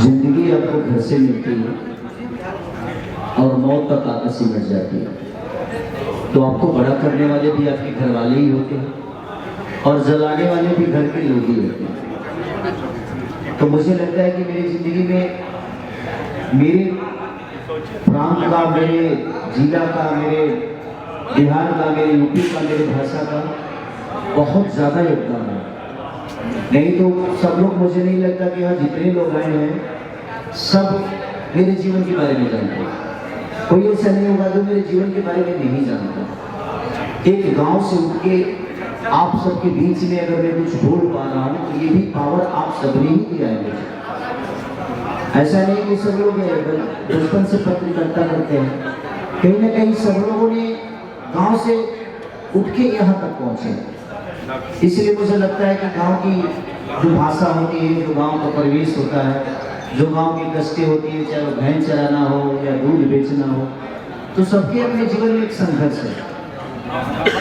जिंदगी आपको घर से मिलती है और मौत तक आकर सिमट जाती है। तो आपको बड़ा करने वाले भी आपके घर वाले ही होते हैं और जलाने वाले भी घर के लोग ही होते हैं। तो मुझे लगता है कि मेरी जिंदगी में मेरे प्रांत का, मेरे जिला का, मेरे बिहार का, मेरे यूपी का, मेरे भाषा का बहुत ज़्यादा योगदान है। नहीं तो सब लोग, मुझे नहीं लगता कि यहाँ जितने लोग आए हैं सब मेरे जीवन के बारे में जानते हैं। कोई ऐसा नहीं होगा जो मेरे जीवन के बारे में नहीं जानता। एक गांव से उठ के आप सबके बीच में अगर मैं कुछ बोल पा रहा हूँ तो ये भी पावर आप सबने ही दिया है मुझे। ऐसा नहीं कि सब लोग बचपन से पत्रकारिता करते हैं, कहीं ना कहीं सब लोगों ने गांव से उठ के यहाँ तक पहुँचे। इसलिए मुझे लगता है कि गांव की जो भाषा होती है, जो गांव का परिवेश होता है, जो गांव की कष्टें होती है, चाहे वो भैंस चराना हो या दूध बेचना हो, तो सबके अपने जीवन में एक संघर्ष है।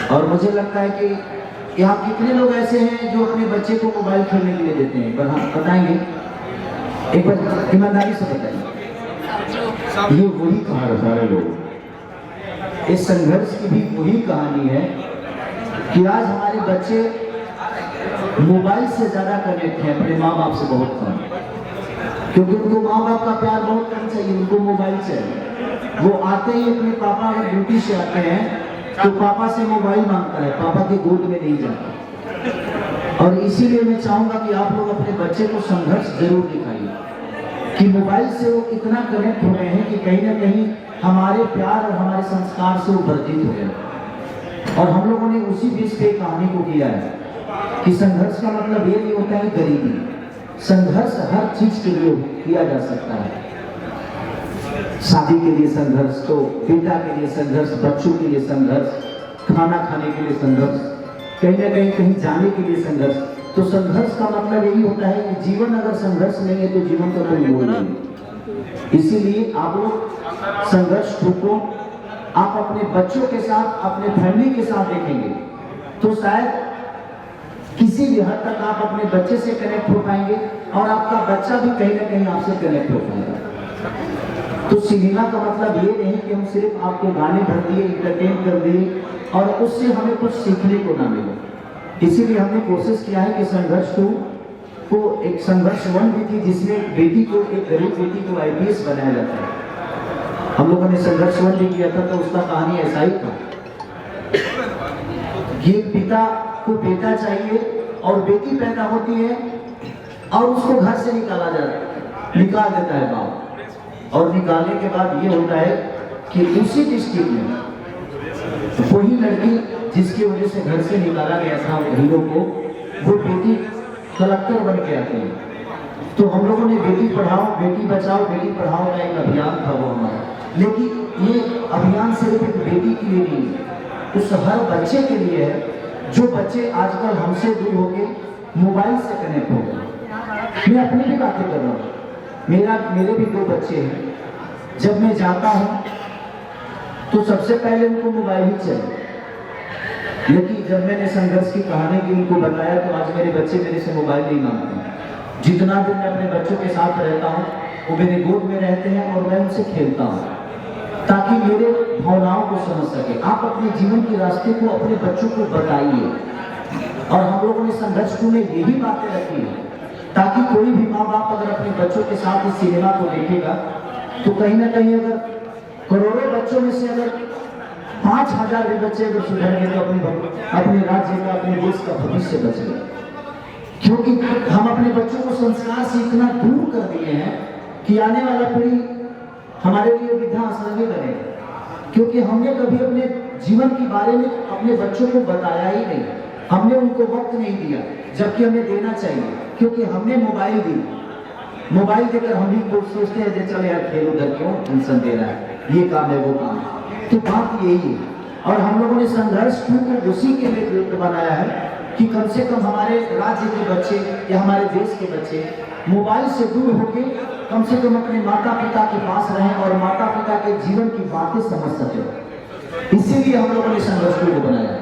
और मुझे लगता है कि यहाँ कितने लोग ऐसे हैं जो अपने बच्चे को मोबाइल खेलने के लिए देते हैं, पर हाँ बताएंगे, एक बार ईमानदारी से बताइए। ये वही कहानी, सारे लोग इस संघर्ष की भी वही कहानी है कि आज हमारे बच्चे मोबाइल से ज्यादा कनेक्ट हैं अपने माँ बाप से बहुत कम, क्योंकि उनको माँ बाप का प्यार बहुत कम चाहिए, उनको मोबाइल चाहिए। वो आते ही अपने पापा अगर ड्यूटी से आते हैं तो पापा से मोबाइल मांगता है, पापा के गोद में नहीं जाता। और इसीलिए मैं चाहूंगा कि आप लोग अपने बच्चे को संघर्ष जरूर दिखाइए कि मोबाइल से वो इतना कनेक्ट हो गए हैं कि कहीं ना कहीं हमारे प्यार और हमारे संस्कार से वो वर्जित हो गए। और हम लोगों ने उसी बीच पे कहानी को किया है कि संघर्ष का मतलब ये नहीं होता है गरीबी। संघर्ष हर चीज के लिए किया जा सकता है। शादी के लिए संघर्ष, तो पिता के लिए संघर्ष, बच्चों के लिए संघर्ष, खाना खाने के लिए संघर्ष, कहीं ना कहीं जाने के लिए संघर्ष। तो संघर्ष का मतलब यही होता है कि जीवन अगर संघर्ष नहीं है तो जीवन का कोई मोल नहीं। इसीलिए आप लोग संघर्ष को आप अपने बच्चों के साथ, अपने फैमिली के साथ देखेंगे तो शायद किसी भी हद तक आप अपने बच्चे से कनेक्ट हो पाएंगे और आपका बच्चा भी कहीं ना कहीं आपसे कनेक्ट हो पाएगा। तो सिनेमा का मतलब ये नहीं कि हम सिर्फ आपको गाने भर दिए, इंटरटेन कर दिए और उससे हमें कुछ सीखने को ना मिले। इसीलिए हमने कोशिश किया है कि संघर्ष 2 को एक संघर्ष 1 भी थी जिसमें बेटी को, एक गरीब बेटी को IPS बनाया जाता है। हम लोगों ने संघर्ष 1 भी किया था तो उसका कहानी ऐसा ही था कि एक पिता को बेटा चाहिए और बेटी पैदा होती है और उसको घर से निकाल देता है बाप। और निकालने के बाद ये होता है कि उसी डिस्ट्रिक्ट में वही लड़की जिसकी वजह से घर से निकाला गया था हीरो को, वो बेटी कलेक्टर बन के आती है। तो हम लोगों ने बेटी पढ़ाओ बेटी बचाओ बेटी पढ़ाओ का एक अभियान था वो हमारा। लेकिन ये अभियान सिर्फ एक बेटी के लिए नहीं है, उस हर बच्चे के लिए है जो बच्चे आजकल हमसे दूर होके मोबाइल से कनेक्ट हो गए। मैं अपनी भी बातें कर रहा हूँ, मेरे भी 2 बच्चे हैं। जब मैं जाता हूँ तो सबसे पहले उनको मोबाइल ही चाहिए। लेकिन जब मैंने संघर्ष की कहानी की उनको बताया तो आज मेरे बच्चे मेरे से मोबाइल नहीं मांगते। जितना दिन मैं अपने बच्चों के साथ रहता हूँ वो मेरे गोद में रहते हैं और मैं उनसे खेलता हूँ ताकि मेरे भावनाओं को समझ सके। आप अपने जीवन के रास्ते को अपने बच्चों को बताइए। और हम लोगों ने संघर्ष में यही बातें रखी है ताकि कोई भी माँ बाप अगर अपने बच्चों के साथ इस सिनेमा को देखेगा तो कहीं ना कहीं अगर करोड़ों बच्चों में से अगर 5000 भी बच्चे अगर सुधर गए तो अपने राज्य का, अपने देश का भविष्य बचेगा। क्योंकि हम अपने बच्चों को संस्कार से इतना दूर कर दिए हैं कि आने वाला पीढ़ी हमारे लिए वृद्धाश्रम में बनेगा। क्योंकि हमने कभी अपने जीवन के बारे में अपने बच्चों को बताया ही नहीं, हमने उनको वक्त नहीं दिया जबकि हमें देना चाहिए। क्योंकि हमने मोबाइल दी, मोबाइल देकर हम भी कुछ सोचते हैं चले यार खेल उधर क्यों टेंशन दे रहा है, ये काम है वो काम है। तो बात यही है। और हम लोगों ने संघर्ष को उसी के लिए बनाया है कि कम से कम हमारे राज्य के बच्चे या हमारे देश के बच्चे मोबाइल से दूर होके कम से कम अपने माता पिता के पास रहें और माता पिता के जीवन की बातें समझ सके। इसीलिए हम लोगों ने संघर्ष को बनाया।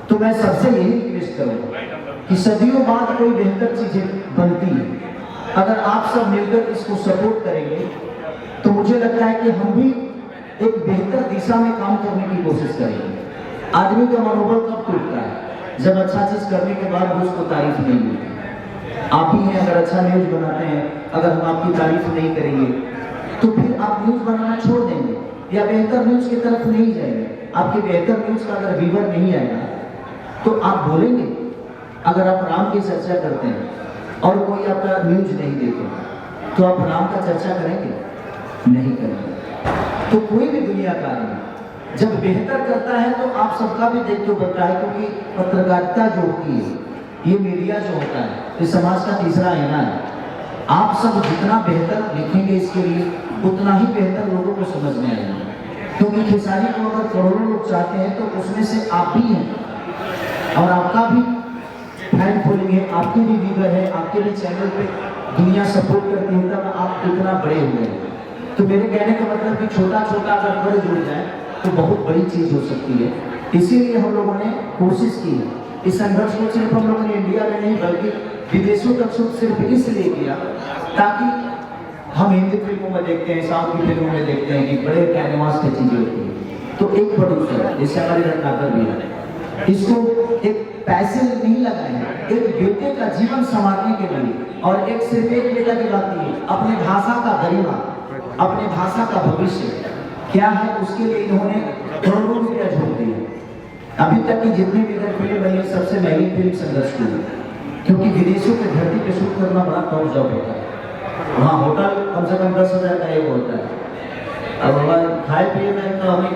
तो मैं सबसे यही रिक्वेस्ट करूंगा कि सदियों बाद कोई बेहतर चीजें बनती है अगर आप सब मिलकर इसको सपोर्ट करेंगे तो मुझे लगता है कि हम भी एक बेहतर दिशा में काम करने की कोशिश करेंगे। आदमी का मनोबल कब टूटता है? जब अच्छा चीज करने के बाद भी उसको तारीफ नहीं मिलती। आप ही हैं, अगर अच्छा न्यूज बनाते हैं, अगर हम आपकी तारीफ नहीं करेंगे तो फिर आप न्यूज बनाना छोड़ देंगे या बेहतर न्यूज की तरफ नहीं जाएंगे। आपके बेहतर न्यूज का अगर व्यूअर नहीं आएगा तो आप बोलेंगे। अगर आप राम की चर्चा करते हैं और कोई आपका न्यूज नहीं देखे तो आप राम का चर्चा करेंगे? नहीं करेंगे। तो कोई भी दुनिया का आदमी जब बेहतर करता है तो आप सबका भी दायित्व बनता है, क्योंकि पत्रकारिता जो होती है, ये मीडिया जो होता है, ये समाज का तीसरा आईना है। आप सब जितना बेहतर लिखेंगे इसके लिए उतना ही बेहतर लोगों को समझ में आएगा। क्योंकि खेसारी को अगर करोड़ों लोग चाहते हैं तो उसमें से आप भी हैं और आपका भी फैन फॉलोइंग है, आपके भी व्यूअर है, आपके भी चैनल पे दुनिया सपोर्ट करती है, तब आप इतना बड़े हुए हैं। तो मेरे कहने का मतलब कि छोटा छोटा अगर कर जुड़ जाए तो बहुत बड़ी चीज हो सकती है। इसीलिए हम लोगों ने कोशिश की है। इस संघर्ष को सिर्फ हम लोगों ने इंडिया में नहीं बल्कि विदेशों तक सिर्फ इसलिए किया ताकि हम हिंदी फिल्मों में देखते हैं, साउथ की फिल्मों में देखते हैं कि बड़े कैनवास की चीजें होती है। तो एक प्रोड्यूसर है, जैसे हमारी रत्नाकर भी है, इसको एक पैसे नहीं लगाए, एक बेटे का जीवन संवारने के लिए और एक सिर्फ एक बेटा की बात नहीं, अपने भाषा का गरिमा, अपने भाषा का भविष्य क्या है उसके लिए इन्होंने करोड़ों रुपया झोंक दिए। अभी तक की जितनी भी फिल्म बनी सबसे महंगी फिल्म संघर्ष की, क्योंकि विदेशों के धरती पे शूट करना बड़ा टॉप जॉब होता है। वहाँ होटल कम से कम 10,000 का एक होता है। अब हमारे खाए पिए में तो हमें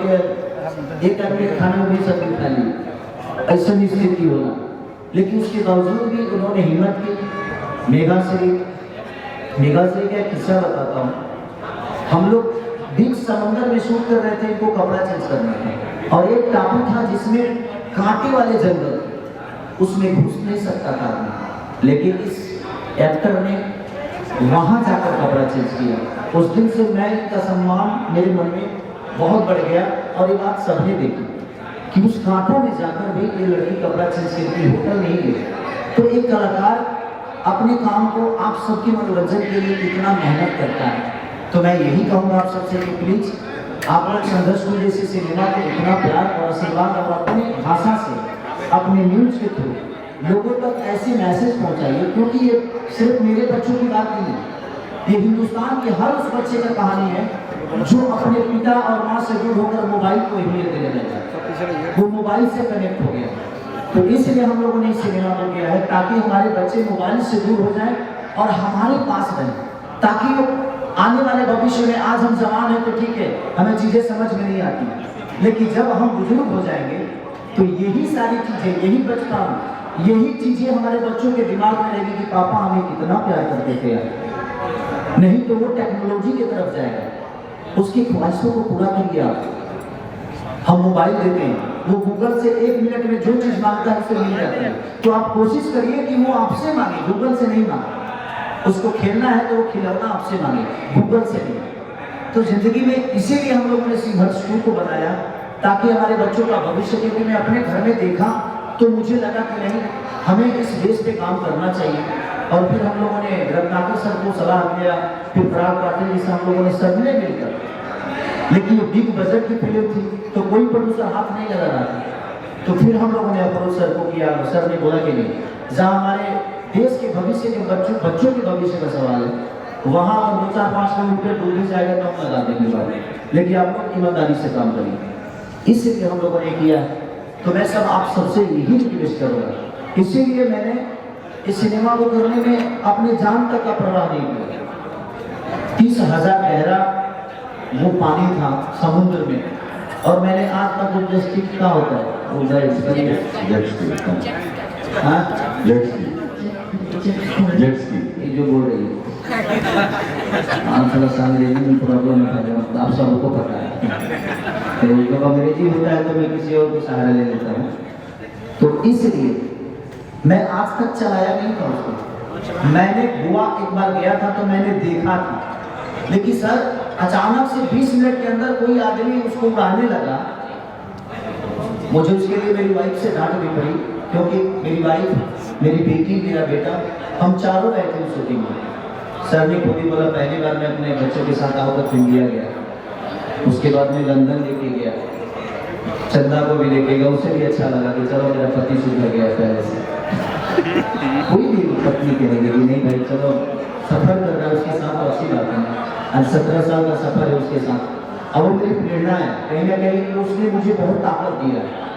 एक आदमी के खाने में भी सब खा ली, ऐसा नहीं स्थिति होना। लेकिन उसके बावजूद भी उन्होंने हिम्मत की। मेघाश्री का एक किस्सा बताता हूँ। हम लोग बीच समंदर में शूट कर रहे थे, इनको कपड़ा चेंज करना था और एक टापू था जिसमें कांटे वाले जंगल, उसमें घुस नहीं सकता था आदमी। लेकिन इस एक्टर ने वहां जाकर कपड़ा चेंज किया। उस दिन से मैं इनका सम्मान मेरे मन में बहुत बढ़ गया और ये बात सबने देखी कि उस कांटों में जाकर भी ये लड़की कपड़ा चेंज करती, होटल नहीं गई। तो एक कलाकार अपने काम को आप सबके मनोरंजन के लिए कितना मेहनत करता है। तो मैं यही कहूँगा आप सबसे कि प्लीज आप लोग संघर्ष को जैसे सिनेमा को इतना प्यार और आशीर्वाद और अपनी भाषा से अपने न्यूज के थ्रू लोगों तक ऐसे मैसेज पहुंचाइए, क्योंकि ये सिर्फ मेरे बच्चों की बात नहीं है, ये हिंदुस्तान के हर उस बच्चे का कहानी है जो अपने पिता और माँ से दूर होकर मोबाइल को अहमियत देने लगा, वो मोबाइल से कनेक्ट हो गया। तो इसलिए हम लोगों ने सिनेमा को किया है ताकि हमारे बच्चे मोबाइल से दूर हो जाएं और हमारे पास रहें, ताकि वो आने वाले भविष्य में, आज हम जवान हैं तो ठीक है, हमें चीजें समझ में नहीं आती, लेकिन जब हम बुजुर्ग हो जाएंगे तो यही सारी चीजें, यही बचपन, यही चीजें हमारे बच्चों के दिमाग में रहेगी कि पापा हमें कितना प्यार करते थे यार। नहीं तो वो टेक्नोलॉजी की तरफ जाएगा, उसकी ख्वाहिशों को पूरा करिए आप। हम मोबाइल देते हैं, वो गूगल से 1 मिनट में जो चीज मांगता है उसे मिल जाता है। तो आप कोशिश करिए कि वो आपसे मांगे, गूगल से नहीं मांगे। उसको खेलना है तो वो खिलौना आपसे मांगे, गूगल से नहीं। तो जिंदगी में इसीलिए हम लोगों ने संघर्ष 2 को बनाया ताकि हमारे बच्चों का भविष्य, क्योंकि मैं अपने घर में देखा तो मुझे लगा कि नहीं, हमें इस देश पे काम करना चाहिए। और फिर हम लोगों ने रत्नाकर सर को सलाह दिया, फिर पराग पाटिल जी से हम लोगों ने सबने मिलकर, लेकिन ये बिग बजट की फिल्म थी तो कोई प्रोड्यूसर हाथ नहीं लगा रहा था। तो फिर हम लोगों ने अप्रोच सर को किया, सर ने बोला कि नहीं, जहाँ हमारे देश के भविष्य के बच्चों के भविष्य का सवाल है, वहाँ 2-4-5 किलोमीटर दूर भी जाएगा तो हम लगा देंगे बात, लेकिन आप लोग ईमानदारी से काम करिए। इसलिए हम लोगों ने किया। तो मैं सब आप सबसे यही रिक्वेस्ट करूँगा, इसीलिए मैंने इस सिनेमा को करने में अपने जान तक का परवाह नहीं किया। 30,000 गहरा वो पानी था समुद्र में, और मैंने आज तक वो जस्टिक का होता है वो ये जो बोल रही है थोड़ा सा अंग्रेजी में प्रॉब्लम है, आप सबको पता है। तो जब अंग्रेजी होता है तो मैं किसी और को सहारा ले लेता हूँ। तो इसलिए मैं आज तक चलाया नहीं था उसको। मैंने गोवा एक बार गया था तो मैंने देखा था, लेकिन सर अचानक से 20 मिनट के अंदर कोई आदमी उसको उड़ाने लगा। मुझे उसके लिए मेरी वाइफ से डांट भी पड़ी, क्योंकि मेरी वाइफ, मेरी बेटी, मेरा बेटा, हम चारों गए थे शूटिंग में। सर ने खुद ही बोला पहली बार मैं अपने बच्चों के साथ आउट ऑफ इंडिया गया, उसके बाद में लंदन लेके गया, चंदा को भी लेके गया, उसे भी अच्छा लगा कि चलो मेरा पति सुधर गया पहले से। कोई भी पत्नी कहेगी कि नहीं भाई चलो सफर कर रहा है उसके साथ, तो अच्छी बात है। आज 17 साल का सफर है उसके साथ, अब वो मेरी प्रेरणा है, कहीं ना कहीं उसने मुझे बहुत ताकत दिया है।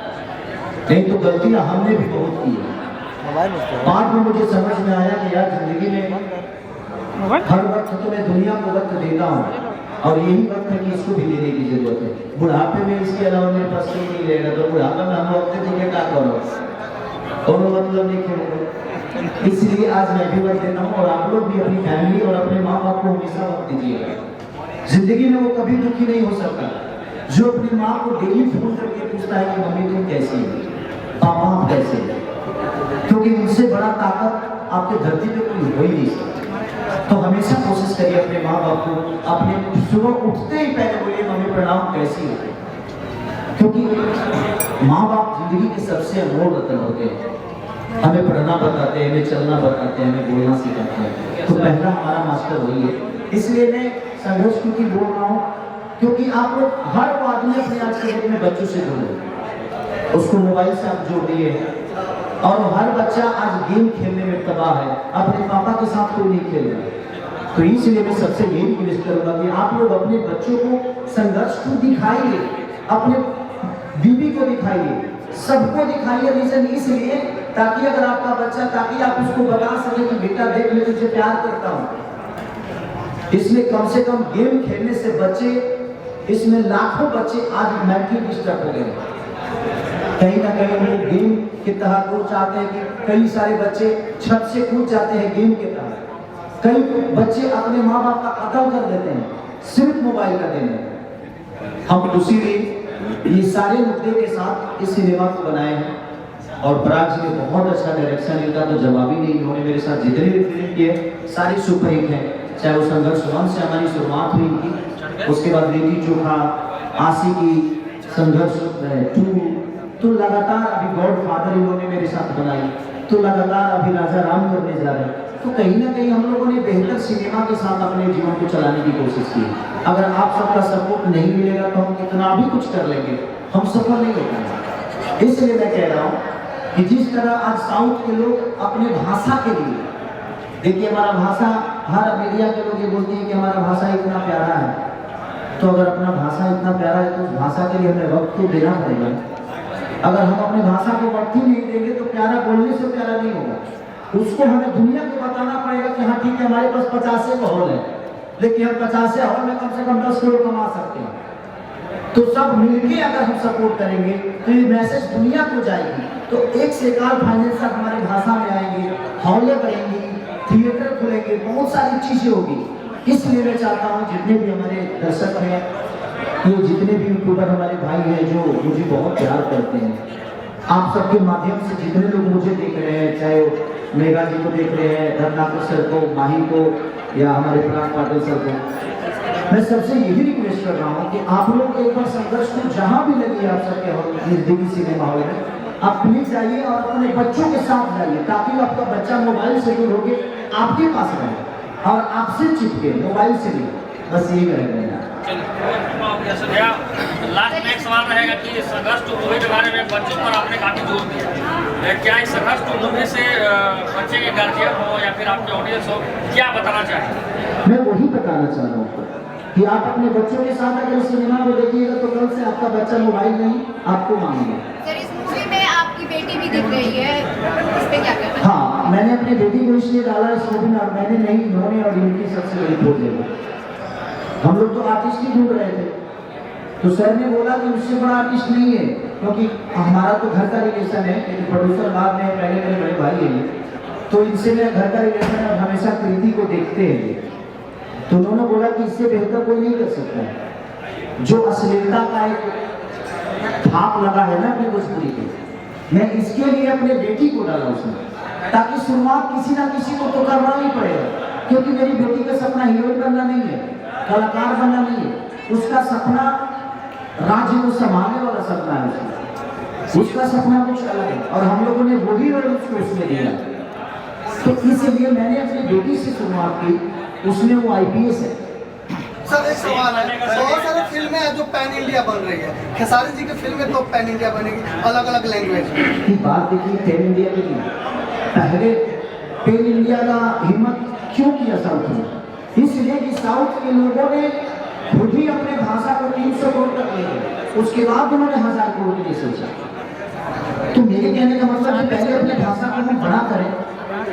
नहीं तो गलतियां हमने भी बहुत की है। बाद में मुझे समझ में आया कि यार जिंदगी में हर वक्त तो मैं दुनिया को वक्त देता हूँ और यही वक्त है कि इसको भी लेने की जरूरत है। बुढ़ापे में इसके अलावा मेरे पास कोई नहीं रहेगा, तो बुढ़ापे में हम वक्त देंगे क्या करो, और मतलब नहीं खेलेंगे। इसलिए आज मैं भी वक्त देता हूँ और आप लोग भी अपनी फैमिली और अपने माँ बाप को हमेशा वक्त दीजिएगा। जिंदगी में वो कभी दुखी नहीं हो सकता जो अपनी माँ को डेली फोन करके पूछता है कि मम्मी तुम कैसी हो, पापा आप कैसे हो, क्योंकि उनसे बड़ा ताकत आपके धरती पे कोई हो ही नहीं सकता। तो हमेशा कोशिश करिए अपने माँ बाप को अपने सुबह उठते ही पहले बोलिए मम्मी प्रणाम कैसी हो, क्योंकि माँ बाप जिंदगी के सबसे अनमोल रत्न होते हैं। हमें पढ़ना बताते हैं, हमें चलना बताते हैं, हमें बोलना सिखाते हैं, तो पहला हमारा मास्टर वही है। इसलिए मैं संघर्ष क्योंकि बोल रहा हूँ क्योंकि आप लोग हर वो आदमी अपने आज के डेट में बच्चों से जोड़ो, उसको मोबाइल से आप जोड़ दिए और हर बच्चा आज गेम खेलने में तबाह है, अपने पापा के साथ कोई नहीं खेल रहा। तो इसलिए मैं सबसे यही रिक्वेस्ट करूंगा कि आप लोग अपने बच्चों को संघर्ष को दिखाइए, अपने बीवी को दिखाइए, सबको दिखाइए। रीजन इसलिए ताकि अगर आपका बच्चा, ताकि आप उसको बता सके कि बेटा देख मैं तुझे प्यार करता हूँ। इसमें कम से कम गेम खेलने से बच्चे, इसमें लाखों बच्चे आज मेंटली डिस्टर्ब हो गए। कहीं ना कहीं वो गेम के तहत वो चाहते हैं कि कई सारे बच्चे छत से कूद जाते हैं गेम के तहत, कई बच्चे अपने माँ बाप का कत्ल कर देते हैं सिर्फ मोबाइल का देने। हम उसी लिए ये सारे मुद्दे के साथ इस सिनेमा को बनाए हैं और पराग जी ने बहुत अच्छा डायरेक्शन, इनका तो जवाब ही नहीं। उन्होंने मेरे साथ जितने भी फिल्म किए सारी सुपरहिट हैं, चाहे वो संघर्ष 1 से हमारी शुरुआत हुई इनकी, उसके बाद लिट्टी चोखा, आशिकी, संघर्ष 2, तो लगातार अभी गॉडफादर इन्होंने मेरे साथ बनाई, तो लगातार अभी राजा राम करने जा रहे हैं। तो कहीं ना कहीं हम लोगों ने बेहतर सिनेमा के साथ अपने जीवन को चलाने की कोशिश की। अगर आप सबका सपोर्ट नहीं मिलेगा तो हम कितना भी कुछ कर लेंगे, हम सफल नहीं हो पाएंगे। इसलिए मैं कह रहा हूँ कि जिस तरह आज साउथ के लोग अपने भाषा के लिए, देखिए हमारा भाषा, हर मीडिया के लोग ये बोलते हैं कि हमारा भाषा इतना प्यारा है, तो अगर अपना भाषा इतना प्यारा है तो उस भाषा के लिए हमें वक्त तो देना पड़ेगा। अगर हम अपनी भाषा को वक्त ही नहीं देंगे तो प्यारा बोलने से प्यारा नहीं होगा, उसको हमें दुनिया को बताना पड़ेगा कि हाँ ठीक है हमारे पास 50 का हॉल है, लेकिन हम 50 हॉल में कम से कम 10 करोड़ कमा सकते हैं। तो सब मिलके अगर हम सपोर्ट करेंगे तो ये मैसेज दुनिया को जाएगी, तो एक से एक फाइनेंसर हमारी भाषा में आएंगे, हॉलें बनेंगी, थिएटर खुलेंगे, बहुत सारी चीजें होगी। इसलिए मैं चाहता हूँ जितने भी हमारे दर्शक हैं, ये जितने भी यूट्यूबर हमारे भाई हैं जो मुझे बहुत प्यार करते हैं, आप सबके माध्यम से जितने लोग मुझे देख रहे हैं, चाहे मेघा जी को देख रहे हैं, रत्नाकर सर को, माही को, या हमारे प्राण पाटिल सर को, मैं सबसे यही रिक्वेस्ट कर रहा हूँ कि आप लोग एक बार संघर्ष को जहाँ भी लगी आप सबके नजदीकी सिनेमा हॉल में, आप प्लीज जाइए और अपने बच्चों के साथ जाइए, ताकि आपका बच्चा मोबाइल से दूर होकर आपके पास रहे और आपसे चिपके, मोबाइल से नहीं। बस यही करेंगे। लास्ट में एक सवाल रहेगा कि संघर्ष टू मूवी के बारे में बच्चों पर आपने काफी जोर दिया, क्या इस संघर्ष टू मूवी से बच्चे के गार्जियन हो या फिर आपके ऑडियंस हो, क्या बताना चाहेंगे? मैं वही बताना चाह रहा हूँ कि आप अपने बच्चों के साथ अगर सिनेमा को देखिएगा तो कल से आपका बच्चा मोबाइल नहीं आपको मांगेगा। सर इस मूवी में आपकी बेटी भी दिख रही है, इस पे क्या कहना है? हाँ, मैंने अपनी बेटी को इसलिए डाला इस मूवी में, और मैंने नहीं, इन्होंने और इनकी सबसे बड़ी खोज है। हम लोग तो आर्टिस्ट ही ढूंढ रहे थे, तो सर ने बोला कि उससे बड़ा आर्टिस्ट नहीं है, क्योंकि हमारा तो घर का रिलेशन है, लेकिन प्रोड्यूसर बाद में पहले मेरे बड़े भाई हैं, तो इनसे मेरा घर का रिलेशन है और हमेशा कृति को देखते हैं। तो उन्होंने बोला कि इससे बेहतर कोई नहीं कर सकता। जो अश्लीलता का एक थाप लगा है ना अपनी भोजपुरी पे, मैं इसके लिए अपने बेटी को डाला उसमें, ताकि शुरुआत किसी ना किसी को तो करना ही पड़ेगा, क्योंकि मेरी बेटी का सपना हीरोइन बनना नहीं है, कलाकार बनना नहीं है, उसका सपना राज्य को संभालने वाला सपना है, उसका सपना कुछ अलग है, और हम लोगों ने वही रोल उसको उसमें दिया। तो इसलिए मैंने अपनी बेटी से शुरुआत की उसमें वो IPS है। सर एक सवाल है, बहुत सारी फिल्में हैं जो पैन इंडिया बन रही है, खेसारी जी की फिल्में तो पैन इंडिया बनेगी अलग अलग लैंग्वेज में। की बात देखिए, पैन इंडिया की नहीं। पहले पैन इंडिया का हिम्मत क्यों किया साउथ ने? इसलिए कि साउथ के लोगों ने खुद ही अपने भाषा को 300 करोड़ तक ले गए, उसके बाद उन्होंने 1000 करोड़ के लिए सोचा। तो मेरे कहने का मतलब है पहले अपने भाषा को हम बड़ा करें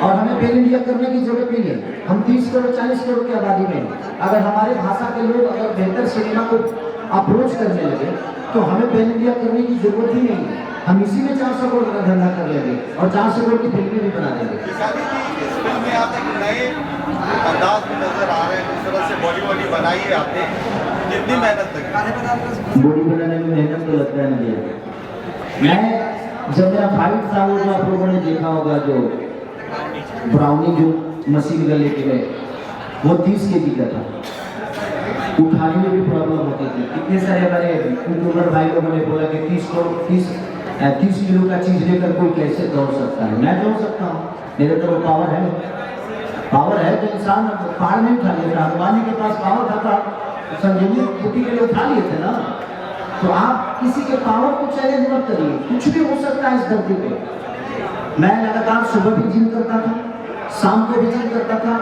और हमें पैन इंडिया करने की जरूरत नहीं है। हम 30 करोड़ 40 करोड़ की आबादी में अगर हमारे भाषा के लोग अगर बेहतर सिनेमा को अप्रोच करने लगे तो हमें पैन इंडिया करने की जरूरत ही नहीं है। हम इसी में 400 करोड़ का धंधा कर लेंगे और 400 करोड़ की फिल्में भी बना देंगे। इस फिल्म में आप एक नए अंदाज में नजर आ रहे हैं, जिस तरह से बॉडी बनाई है आपने, कितनी मेहनत लगी? बॉडी बनाने में मेहनत तो लगता है मुझे। मैं जब मेरा फाइट था वो जो आप लोगों ने देखा होगा, जो ब्राउनी जो मशीन गन लेके गए, वो 30 kg का था। उठाने में भी प्रॉब्लम होती थी। कितने सारे हमारे यूट्यूबर भाई लोगों ने बोला कि 30 किलो का चीज लेकर कोई कैसे दौड़ सकता है? मैं दौड़ सकता हूँ, मेरे तो पावर है। पावर है तो इंसान पहाड़ नहीं उठा लेता। हनुमान जी के पास पावर था, संजीवनी बूटी के लिए उठा लिए थे ना। तो आप किसी के पावर को चैलेंज मत करिए, कुछ भी हो सकता है इस धरती पे। मैं लगातार सुबह भी जिम करता था, शाम को भी जिम करता था।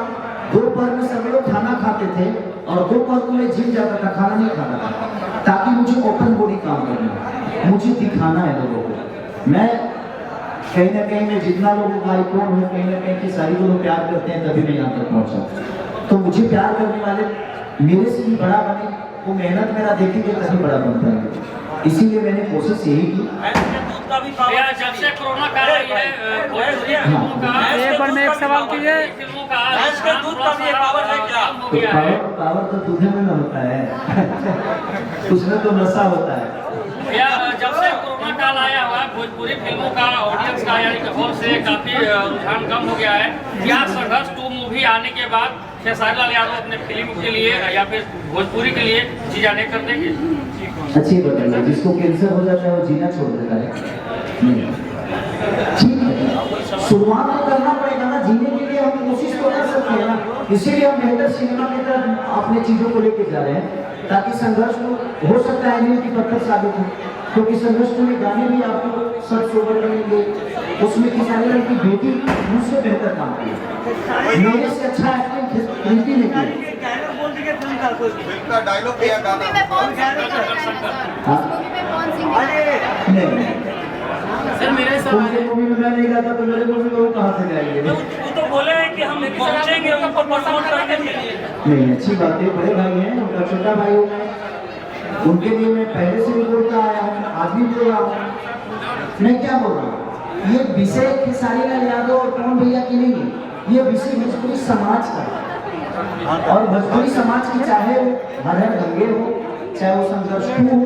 दोपहर में सब लोग खाना खाते थे और दोपहर को मैं जिम जाता था, खाना नहीं खाता था, ताकि मुझे ओपन बॉडी काम करना, मुझे दिखाना है लोगों को। मैं कहीं ना कहीं मैं जितना लोगों का आइकॉन हूँ, कहीं ना कहीं की सारी लोग प्यार करते हैं, तभी मैं यहाँ तक पहुँचा। तो मुझे प्यार करने वाले मेरे से भी बड़ा बने, वो मेहनत मेरा देखेंगे तभी बड़ा बनता है। इसीलिए मैंने कोशिश यही की। भैया, जब से कोरोना काल आई है, भोजपुरी फिल्मों का एक बार में एक सवाल कीजिए। फिल्मों का दूध का भी पावर है क्या? हो तो गया है। पावर तो दूधे में ना होता है उसमें तो नशा होता है। भैया, जब से कोरोना काल आया हुआ है, भोजपुरी फिल्मों का ऑडियंस का यानी कि हॉल से काफी रुझान कम हो गया है। क्या संघर्ष 2 मूवी आने के बाद खेसारी लाल यादव अपने फिल्म के लिए या फिर भोजपुरी के लिए चीजें नहीं कर देंगे? अच्छी बताइए, जिसको कैंसर हो जाता है वो जीना छोड़ देता है? ठीक है, शुरुआत तो करना पड़ेगा ना। जीने के लिए हम कोशिश तो कर सकते हैं ना। इसीलिए हम बेहतर सिनेमा की तरफ अपने चीजों को लेके जा रहे हैं, ताकि संघर्ष हो सकता है नील की पत्थर साबित हो। क्योंकि संघर्ष में गाने भी आपको सच सोबर बनेंगे। उसमें खेसारी लाल की बेटी मुझसे बेहतर काम की, मेरे से अच्छा एक्टिंग प्रीति ने की। फिल्म का डायलॉग या गाना मूवी में कौन सिंगिंग करता है सर? उस मूवी में कौन सिंगिंग करता है? नहीं सर मेरे उनके मूवी में मैं नहीं गाता तो मेरे मूवी में वो कहाँ से गाएंगे? वो तो बोले हैं कि हम पहुंचेंगे उनको प्रमोट करने के लिए। नहीं, अच्छी बात है, बड़े भाई हैं, उनका छोटा भाई हूँ मैं, उनके लिए मैं पहले से भी बोलता आया हूँ, आज भी बोल रहा हूँ। मैं क्या बोल रहा हूँ, ये विषय खेसारी लाल यादव और कौन भैया की नहीं है, ये विषय भोजपुरी समाज का है। और भोजपुरी समाज की चाहे वो हर दंगे हो, चाहे वो संघर्ष हो,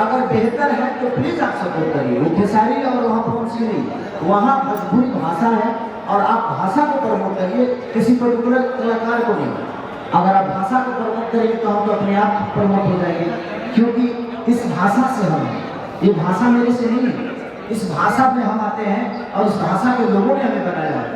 अगर बेहतर है तो प्लीज आप सपोर्ट करिए। वो खेसारी और वहाँ कौन सी नहीं, वहाँ भोजपुरी भाषा है और आप भाषा को प्रमोट करिए, किसी पर्टिकुलर कलाकार को नहीं। अगर आप भाषा को प्रमोट करेंगे तो हम तो अपने आप प्रमोट हो जाएंगे, क्योंकि इस भाषा से हम हैं। ये भाषा मेरे से नहीं है, इस भाषा में हम आते हैं और इस भाषा के लोगों ने हमें बनाया है।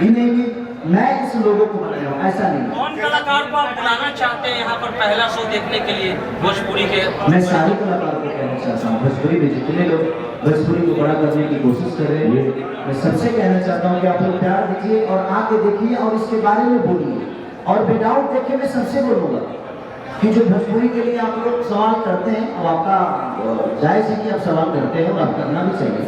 ये नहीं कि मैं इस लोगों को बनाया हूँ, ऐसा नहीं। कौन कलाकार को आप बुलाना चाहते हैं यहाँ पर पहला शो देखने के लिए भोजपुरी के? मैं सारे कलाकार को कहना चाहता हूँ, भोजपुरी में जितने लोग भोजपुरी को बड़ा करने की कोशिश कर रहे हैं, मैं सबसे कहना चाहता हूँ कि आप लोग प्यार दीजिए और आके देखिए और इसके बारे में बोलिए। और विदाउट देखे मैं सबसे बोलूँगा कि जो भोजपुरी के लिए आप लोग सवाल करते हैं, और आपका जायज़ है कि आप सवाल करते हैं और आप करना भी चाहिए।